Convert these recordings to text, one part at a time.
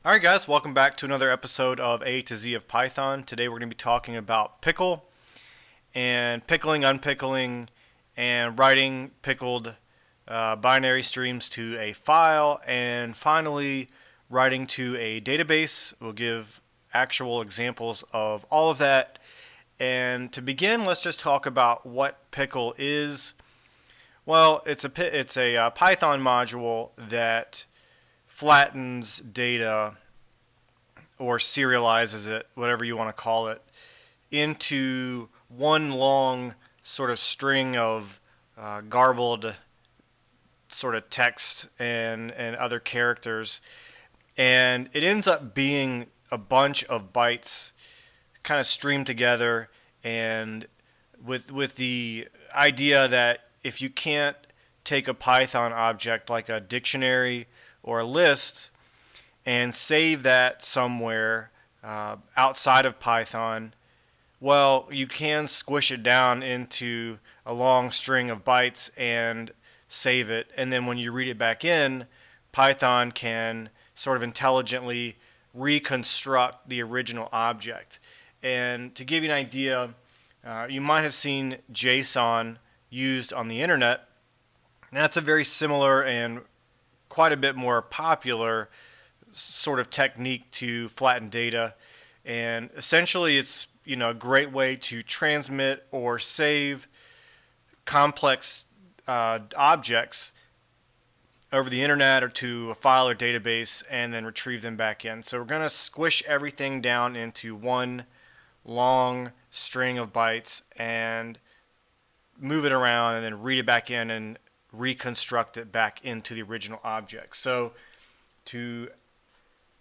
Alright guys, welcome back to another episode of A to Z of Python. Today we're going to be talking about pickle and pickling, unpickling, and writing pickled binary streams to a file, and finally writing to a database. We'll give actual examples of all of that. And to begin, let's just talk about what pickle is. Well, it's a Python module that flattens data or serializes it, whatever you want to call it, into one long sort of string of garbled sort of text and other characters. And it ends up being a bunch of bytes kind of streamed together, and with the idea that if you can't take a Python object like a dictionary or a list and save that somewhere outside of Python, well, you can squish it down into a long string of bytes and save it. And then when you read it back in, Python can sort of intelligently reconstruct the original object. And to give you an idea, you might have seen JSON used on the internet. And that's a very similar and quite a bit more popular sort of technique to flatten data. And essentially it's a great way to transmit or save complex objects over the internet or to a file or database and then retrieve them back in. So we're going to squish everything down into one long string of bytes and move it around and then read it back in and reconstruct it back into the original object. So to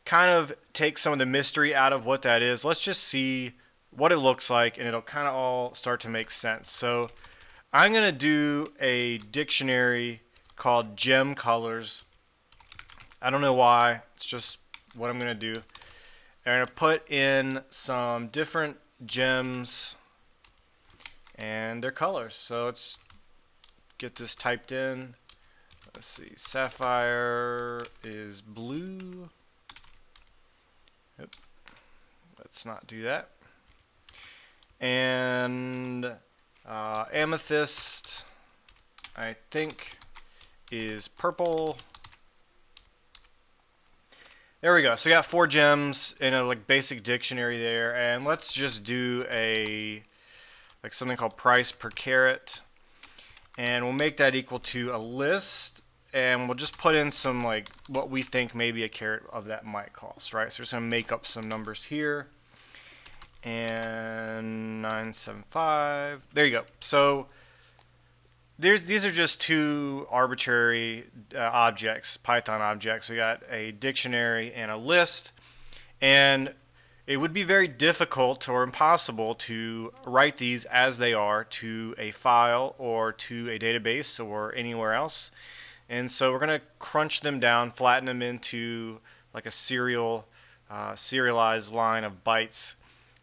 kind of take some of the mystery out of what that is, let's just see what it looks like, and it'll kind of all start to make sense. So I'm going to do a dictionary called gem colors. I don't know why, it's just what I'm going to do. I'm going to put in some different gems and their colors. So let's get this typed in. Let's see, sapphire is blue. Yep. Let's not do that. And amethyst, I think, is purple. There we go. So we got 4 gems in a basic dictionary there, and let's just do a something called price per carat, and we'll make that equal to a list, and we'll just put in some what we think maybe a carat of that might cost, right? So we're just gonna make up some numbers here, and 975. There you go. So these are just 2 arbitrary objects, Python objects. We got a dictionary and a list, and it would be very difficult or impossible to write these as they are to a file or to a database or anywhere else. And so we're going to crunch them down, flatten them into like a serialized line of bytes.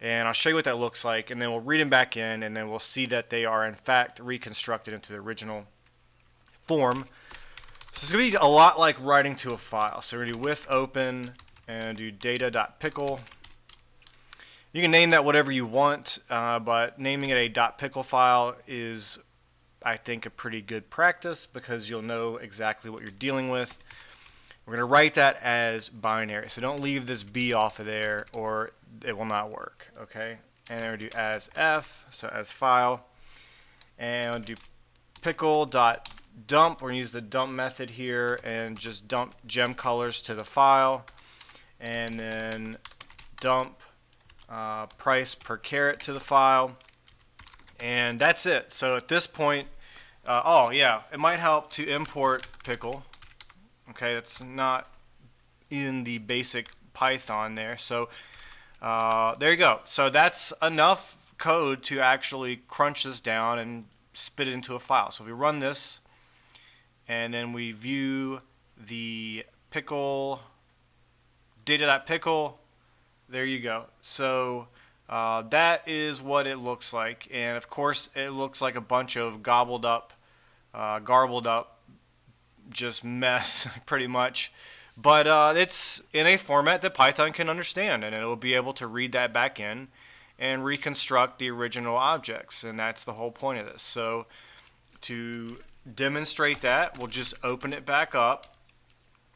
And I'll show you what that looks like, and then we'll read them back in, and then we'll see that they are in fact reconstructed into the original form. So it's going to be a lot like writing to a file. So we're going to do with open and do data.pickle. You can name that whatever you want, but naming it a .pickle file is, I think, a pretty good practice because you'll know exactly what you're dealing with. We're going to write that as binary, so don't leave this B off of there or it will not work, okay? And then we'll do as F, so as file, and we'll do pickle.dump. We're going to use the dump method here and just dump gem colors to the file, and then dump price per carat to the file, and that's it. So at this point, oh yeah, it might help to import pickle. Okay, that's not in the basic Python there. So there you go. So that's enough code to actually crunch this down and spit it into a file. So if we run this and then we view the pickle data.pickle, there you go. So that is what it looks like, and of course it looks like a bunch of garbled up just mess pretty much But it's in a format that Python can understand, and it'll be able to read that back in and reconstruct the original objects, and that's the whole point of this. So to demonstrate that, we'll just open it back up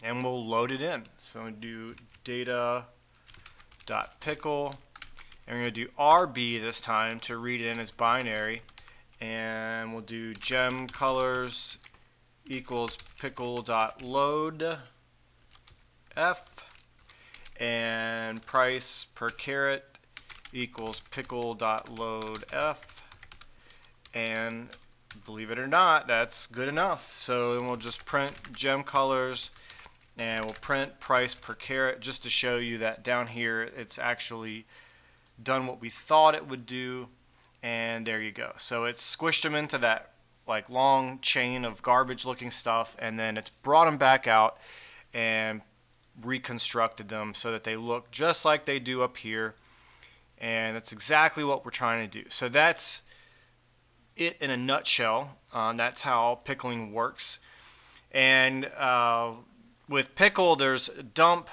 and we'll load it in. So we'll do data.pickle, and we're going to do RB this time to read it in as binary, and we'll do gem colors equals pickle.load f, and price per caret equals pickle.load f, and believe it or not, that's good enough. So then we'll just print gem colors, and we'll print price per caret just to show you that down here it's actually done what we thought it would do. And there you go. So it's squished them into that like long chain of garbage looking stuff, and then it's brought them back out and reconstructed them so that they look just like they do up here. And that's exactly what we're trying to do. So that's it in a nutshell. That's how pickling works. And with pickle, there's dump,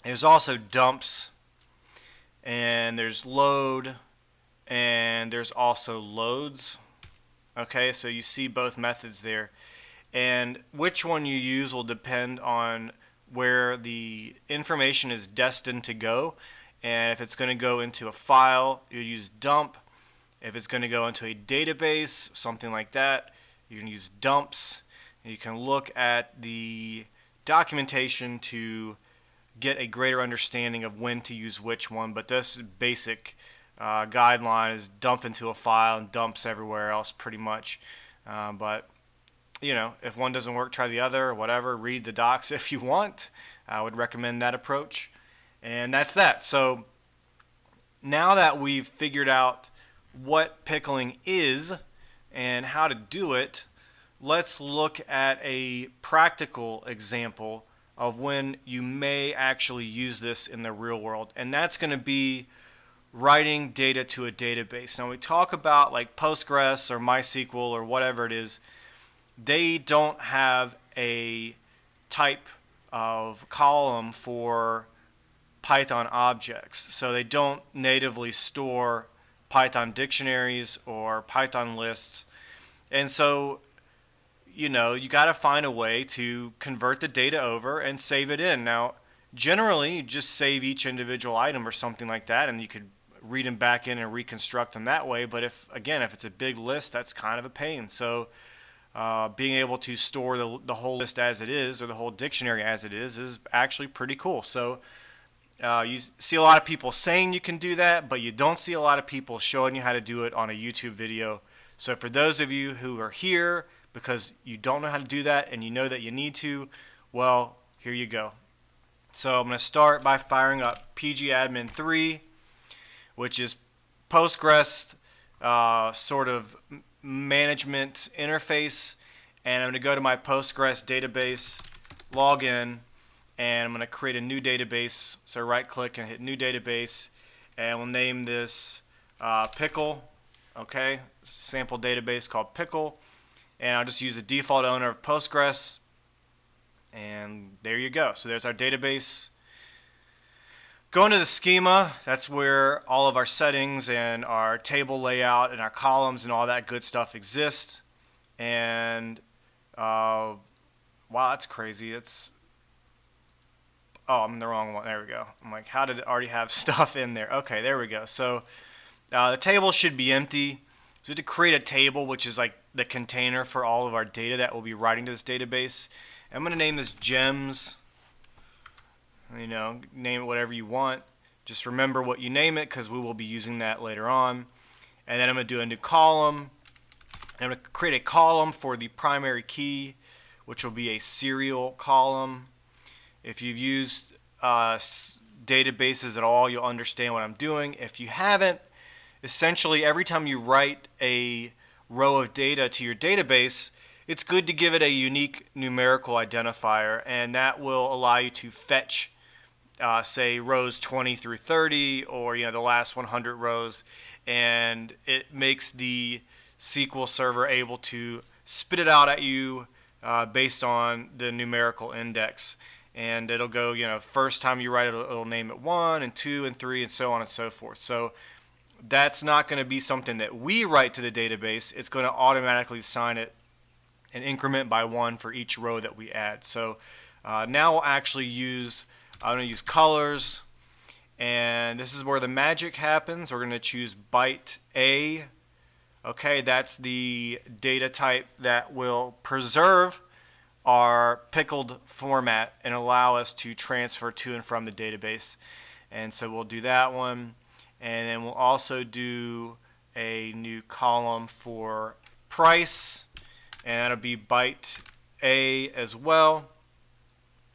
there's also dumps, and there's load, and there's also loads. Okay, so you see both methods there, and which one you use will depend on where the information is destined to go. And if it's going to go into a file, you use dump. If it's going to go into a database, something like that, you can use dumps. And you can look at the documentation to get a greater understanding of when to use which one, but this basic guideline is dump into a file and dumps everywhere else pretty much. But you know, if one doesn't work, try the other or whatever. Read the docs if you want. I would recommend that approach. And that's that. So now that we've figured out what pickling is and how to do it, let's look at a practical example of when you may actually use this in the real world. And that's going to be writing data to a database. Now we talk about like Postgres or MySQL or whatever it is. They don't have a type of column for Python objects. So they don't natively store Python dictionaries or Python lists. And so, you know, you got to find a way to convert the data over and save it in. Now, generally, you just save each individual item or something like that, and you could read them back in and reconstruct them that way. But if it's a big list, that's kind of a pain. So being able to store the whole list as it is, or the whole dictionary as it is actually pretty cool. So you see a lot of people saying you can do that, but you don't see a lot of people showing you how to do it on a YouTube video. So for those of you who are here because you don't know how to do that and you know that you need to, well, here you go. So I'm going to start by firing up pgadmin3, which is Postgres sort of management interface, and I'm going to go to my Postgres database, log in, and I'm going to create a new database. So right click and hit new database, and we'll name this Pickle. Okay, sample database called Pickle, and I'll just use the default owner of Postgres, and there you go. So there's our database. Go into the schema. That's where all of our settings and our table layout and our columns and all that good stuff exist. And wow, that's crazy. I'm in the wrong one. There we go. I'm like, how did it already have stuff in there? Okay, there we go. So the table should be empty. So to create a table, which is like the container for all of our data that we'll be writing to this database, I'm going to name this gems. You know, name it whatever you want. Just remember what you name it, because we will be using that later on. And then I'm going to do a new column. I'm going to create a column for the primary key, which will be a serial column. If you've used databases at all, you'll understand what I'm doing. If you haven't, essentially every time you write a row of data to your database, it's good to give it a unique numerical identifier, and that will allow you to fetch say rows 20 through 30, or the last 100 rows, and it makes the SQL server able to spit it out at you based on the numerical index. and it'll go, first time you write it, it'll name it 1 and 2 and 3 and so on and so forth. So that's not going to be something that we write to the database. It's going to automatically assign it an increment by 1 for each row that we add. So now we'll actually I'm going to use colors, and this is where the magic happens. We're going to choose byte A. Okay, that's the data type that will preserve our pickled format and allow us to transfer to and from the database. And so we'll do that one, and then we'll also do a new column for price, and that'll be byte A as well.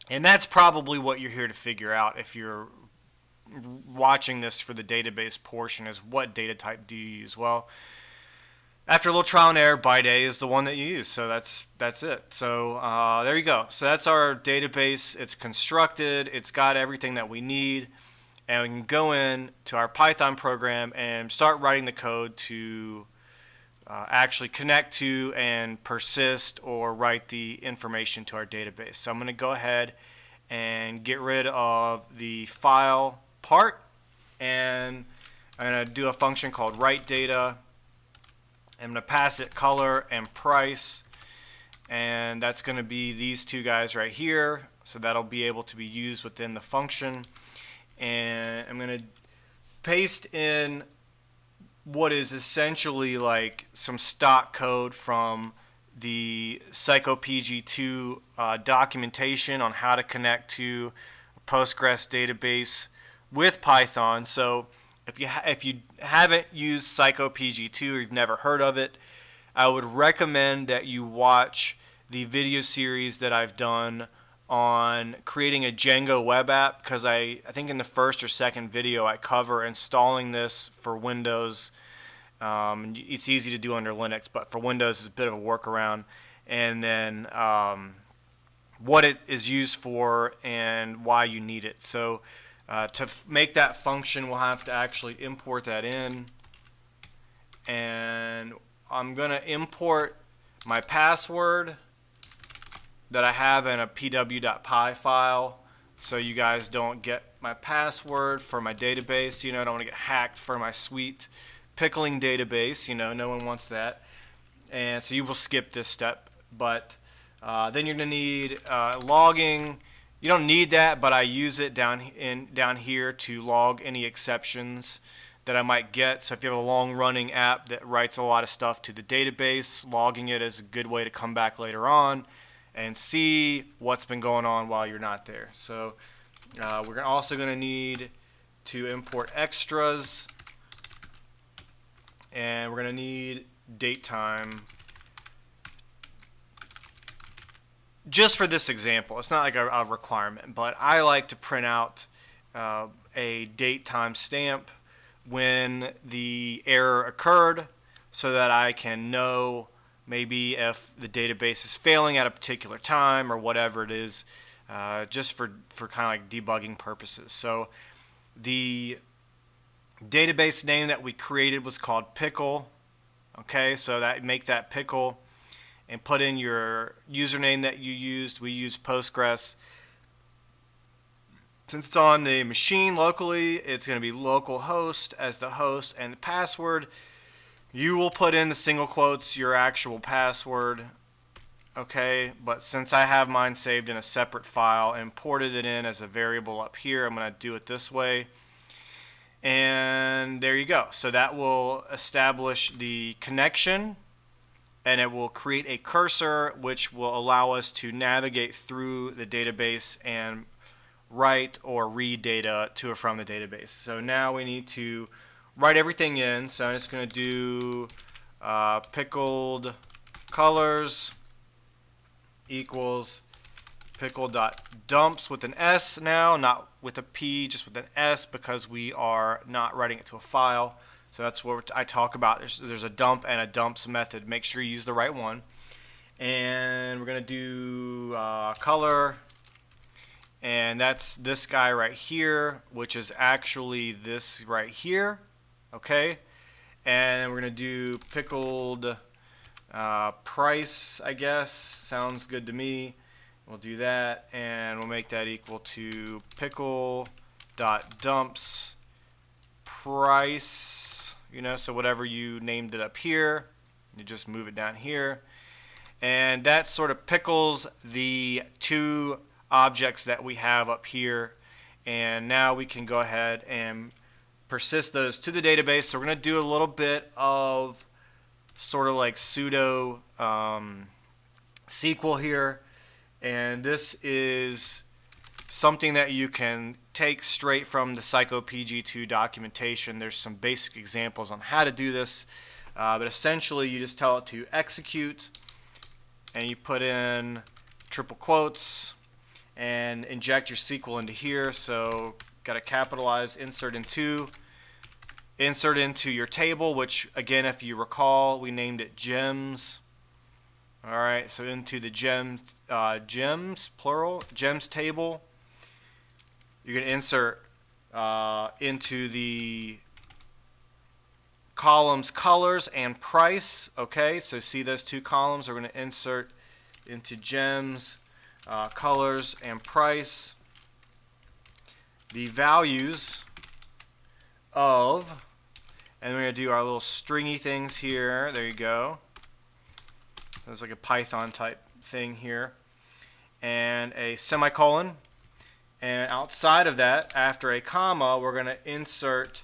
And that's probably what you're here to figure out if you're watching this for the database portion, is what data type do you use? Well, after a little trial and error, byte A is the one that you use, so that's it. So there you go. So that's our database. It's constructed. It's got everything that we need, and we can go in to our Python program and start writing the code to actually connect to and persist or write the information to our database. So I'm going to go ahead and get rid of the file part, and I'm going to do a function called write data. I'm going to pass it color and price, and that's going to be these two guys right here. So that'll be able to be used within the function, and I'm going to paste in what is essentially like some stock code from the PsychoPG2 documentation on how to connect to a Postgres database with Python. So if you haven't used PsychoPG2 or you've never heard of it, I would recommend that you watch the video series that I've done on creating a Django web app, because I think in the first or second video I cover installing this for Windows. It's easy to do under Linux, but for Windows it's a bit of a workaround. And then what it is used for and why you need it. So to make that function, we'll have to actually import that in. And I'm going to import my password that I have in a pw.py file, so you guys don't get my password for my database. I don't want to get hacked for my sweet pickling database. No one wants that. And so you will skip this step. But then you're going to need logging. You don't need that, but I use it down here to log any exceptions that I might get. So if you have a long-running app that writes a lot of stuff to the database, logging it is a good way to come back later on and see what's been going on while you're not there. So we're also going to need to import extras, and we're going to need datetime. Just for this example, it's not like a requirement, but I like to print out a date time stamp when the error occurred, so that I can know maybe if the database is failing at a particular time or whatever it is, just for kind of like debugging purposes. So the database name that we created was called Pickle. Okay, so make that Pickle, and put in your username that you used. We use Postgres. Since it's on the machine locally, it's going to be localhost as the host, and the password, you will put in the single quotes your actual password. Okay, but since I have mine saved in a separate file and imported it in as a variable up here, I'm going to do it this way. And there you go. So that will establish the connection, and it will create a cursor which will allow us to navigate through the database and write or read data to or from the database. So now we need to write everything in. So I'm just going to do pickled colors equals pickle.dumps with an S now, not with a P, just with an S, because we are not writing it to a file. So that's what I talk about. There's a dump and a dumps method. Make sure you use the right one. And we're going to do color, and that's this guy right here, which is actually this right here. Okay, and we're going to do pickled price, I guess. Sounds good to me. We'll do that, and we'll make that equal to pickle.dumps price, so whatever you named it up here, you just move it down here. And that sort of pickles the two objects that we have up here. And now we can go ahead and persist those to the database. So we're going to do a little bit of sort of like pseudo SQL here. And this is something that you can take straight from the PsychoPG2 documentation. There's some basic examples on how to do this. But essentially you just tell it to execute, and you put in triple quotes and inject your SQL into here. So got to capitalize insert into your table, which again, if you recall, we named it gems. All right, so into the gems plural, gems table. You're going to insert into the columns colors and price. Okay, so see those two columns. We're going to insert into gems colors and price the values of, and we're going to do our little stringy things here. There you go. There's like a Python type thing here, and a semicolon. And outside of that, after a comma, we're going to insert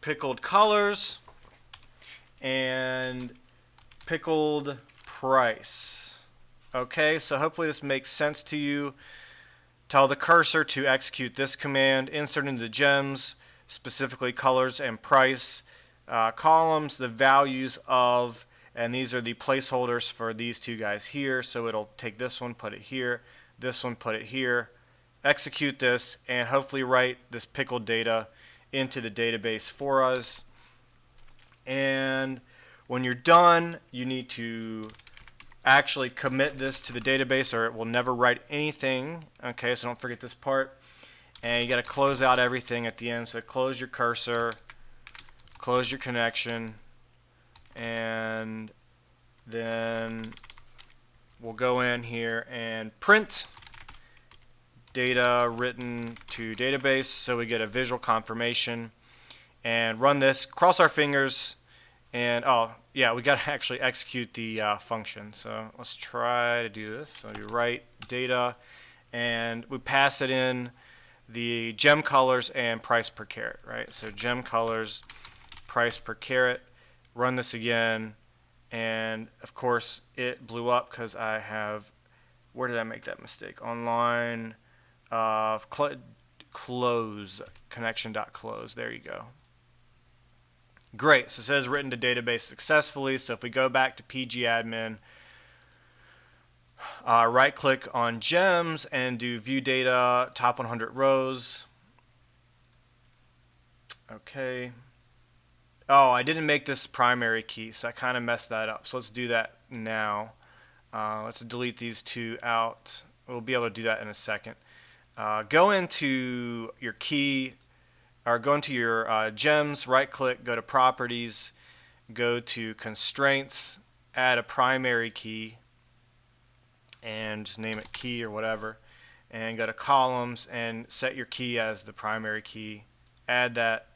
pickled colors and pickled price. Okay, so hopefully this makes sense to you. Tell the cursor to execute this command, insert into the gems, specifically colors and price columns, the values of, and these are the placeholders for these two guys here. So it'll take this one, put it here, this one, put it here, execute this, and hopefully write this pickled data into the database for us. And when you're done, you need to actually commit this to the database, or it will never write anything. Okay, so don't forget this part. And you got to close out everything at the end. So close your cursor, close your connection, and then we'll go in here and print data written to database, so we get a visual confirmation, and run this, cross our fingers, and oh yeah, we got to actually execute the function. So let's try to do this. So you write data, and we pass it in the gem colors and price per caret, right? So gem colors, price per caret, run this again, and of course it blew up because I have, where did I make that mistake? Online close, connection.close, there you go. Great, so it says written to database successfully. So if we go back to pgadmin, right click on gems and do view data, top 100 rows. Okay. Oh, I didn't make this primary key, so I kind of messed that up. So let's do that now. Let's delete these two out. We'll be able to do that in a second. Go into your key, or go into your gems, right click, go to properties, go to constraints, add a primary key, and just name it key or whatever, and go to columns and set your key as the primary key. Add that.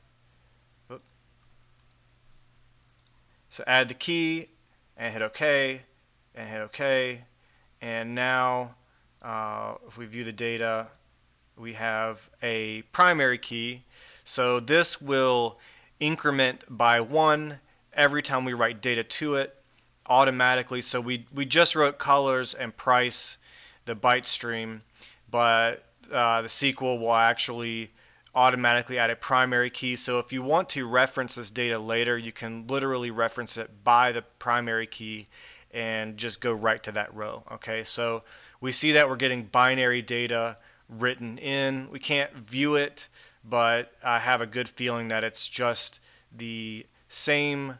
So add the key and hit OK and hit OK, and now if we view the data, we have a primary key. So this will increment by 1 every time we write data to it automatically. So we just wrote colors and price, the byte stream, but the SQL will actually automatically add a primary key. So if you want to reference this data later, you can literally reference it by the primary key and just go right to that row. Okay, so we see that we're getting binary data written in. We can't view it, but I have a good feeling that it's just the same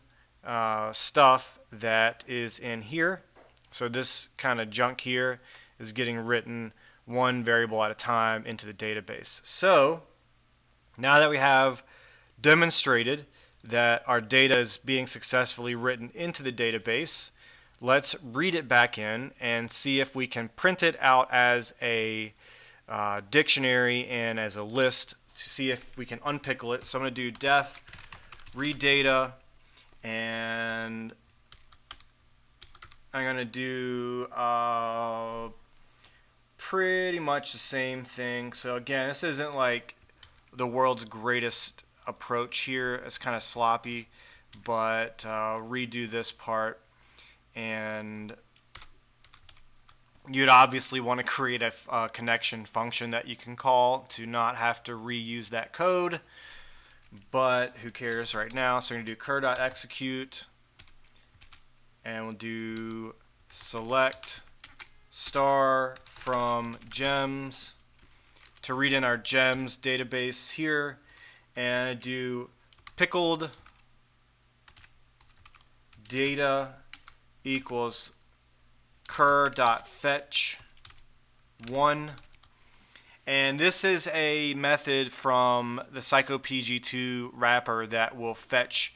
stuff that is in here. So this kind of junk here is getting written one variable at a time into the database. So now that we have demonstrated that our data is being successfully written into the database, Let's read it back in and see if we can print it out as a dictionary and as a list to see if we can unpickle it. So I'm going to do def read data, and I'm going to do pretty much the same thing. So again, this isn't like the world's greatest approach here. It's kind of sloppy, but redo this part, and you'd obviously want to create a connection function that you can call to not have to reuse that code, but who cares right now. So we're going to do cur.execute, and we'll do select star from gems to read in our gems database here, and do pickled data equals cur.fetch 1. And this is a method from the psychopg2 wrapper that will fetch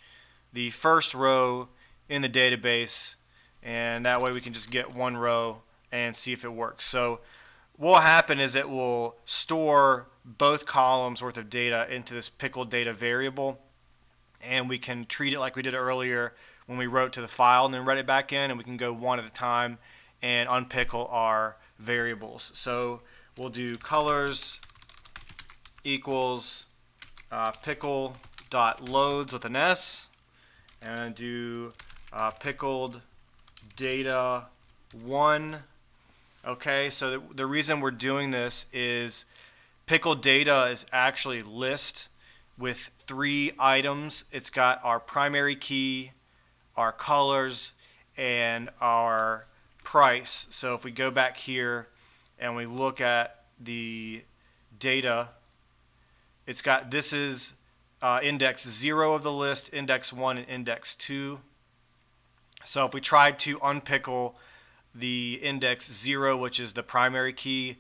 the first row in the database, and that way we can just get one row and see if it works. So what will happen is it will store both columns worth of data into this pickled data variable, and we can treat it like we did earlier when we wrote to the file and then read it back in, and we can go one at a time and unpickle our variables. So we'll do colors equals pickle.loads with an S, and do pickled data 1. Okay, so the reason we're doing this is pickled data is actually a list with 3 items. It's got our primary key, our colors, and our price. So if we go back here and we look at the data, it's got, this is index 0 of the list, index 1, and index 2. So if we tried to unpickle the index 0, which is the primary key,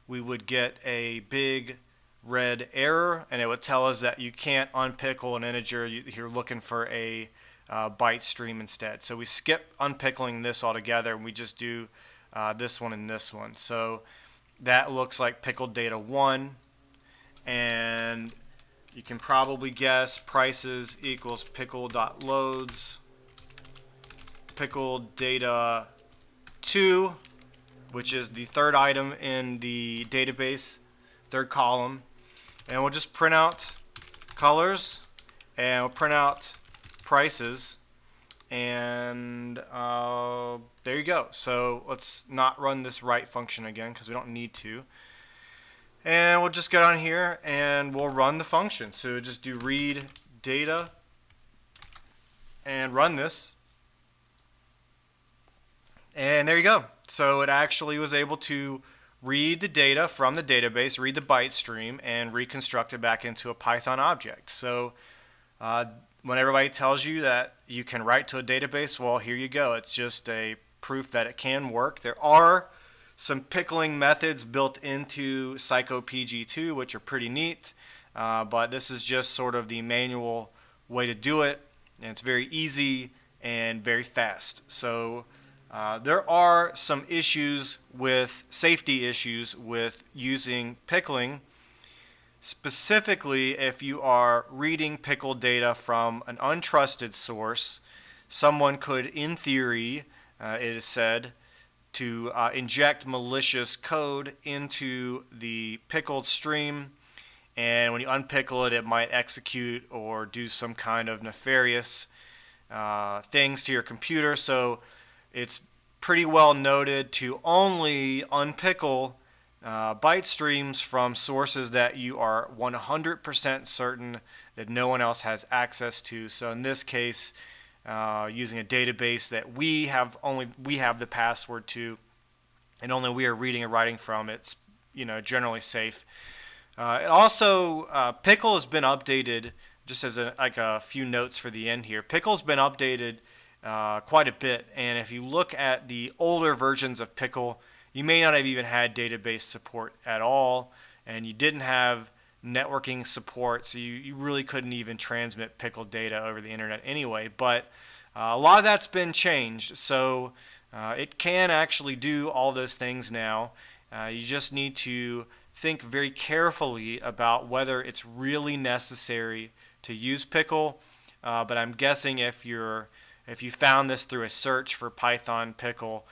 we would get a big red error, and it would tell us that you can't unpickle an integer. You're looking for a byte stream instead. So we skip unpickling this altogether, and we just do this one and this one. So that looks like pickled data 1, and you can probably guess prices equals pickle.loads pickled data 2, which is the third item in the database, third column. And we'll just print out colors, and we'll print out prices, and there you go. So let's not run this write function again because we don't need to. And we'll just go down here and we'll run the function. So just do read data and run this. And there you go. So it actually was able to read the data from the database, read the byte stream, and reconstruct it back into a Python object. So when everybody tells you that you can write to a database, well, here you go. It's just a proof that it can work. There are some pickling methods built into psychopg2, which are pretty neat, but this is just sort of the manual way to do it, and it's very easy and very fast. So there are some issues with safety issues with using pickling, specifically if you are reading pickled data from an untrusted source. Someone could, in theory, it is said, to inject malicious code into the pickled stream, and when you unpickle it, it might execute or do some kind of nefarious things to your computer. So it's pretty well noted to only unpickle byte streams from sources that you are 100% certain that no one else has access to. So in this case, using a database that we have the password to, and only we are reading and writing from, it's generally safe. It also Pickle has been updated. Just as a few notes for the end here, Pickle's been updated quite a bit, and if you look at the older versions of Pickle, you may not have even had database support at all, and you didn't have networking support, so you really couldn't even transmit pickled data over the internet anyway. But A lot of that's been changed, so it can actually do all those things now. You just need to think very carefully about whether it's really necessary to use Pickle. But I'm guessing if you found this through a search for Python Pickle,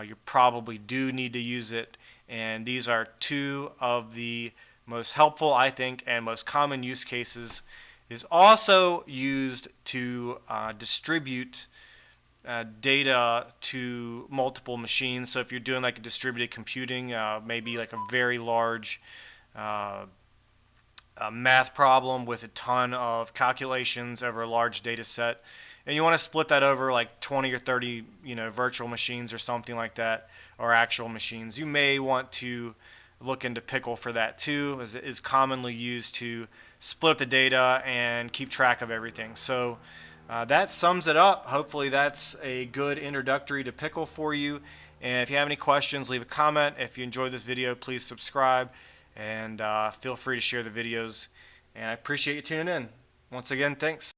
you probably do need to use it. And these are two of the most helpful, I think, and most common use cases. It is also used to distribute data to multiple machines. So if you're doing like a distributed computing, maybe like a very large math problem with a ton of calculations over a large data set, and you want to split that over like 20 or 30 virtual machines or something like that, or actual machines, you may want to look into Pickle for that too, as it is commonly used to split up the data and keep track of everything. So that sums it up. Hopefully that's a good introductory to Pickle for you. And if you have any questions, leave a comment. If you enjoyed this video, please subscribe, and feel free to share the videos. And I appreciate you tuning in. Once again, thanks.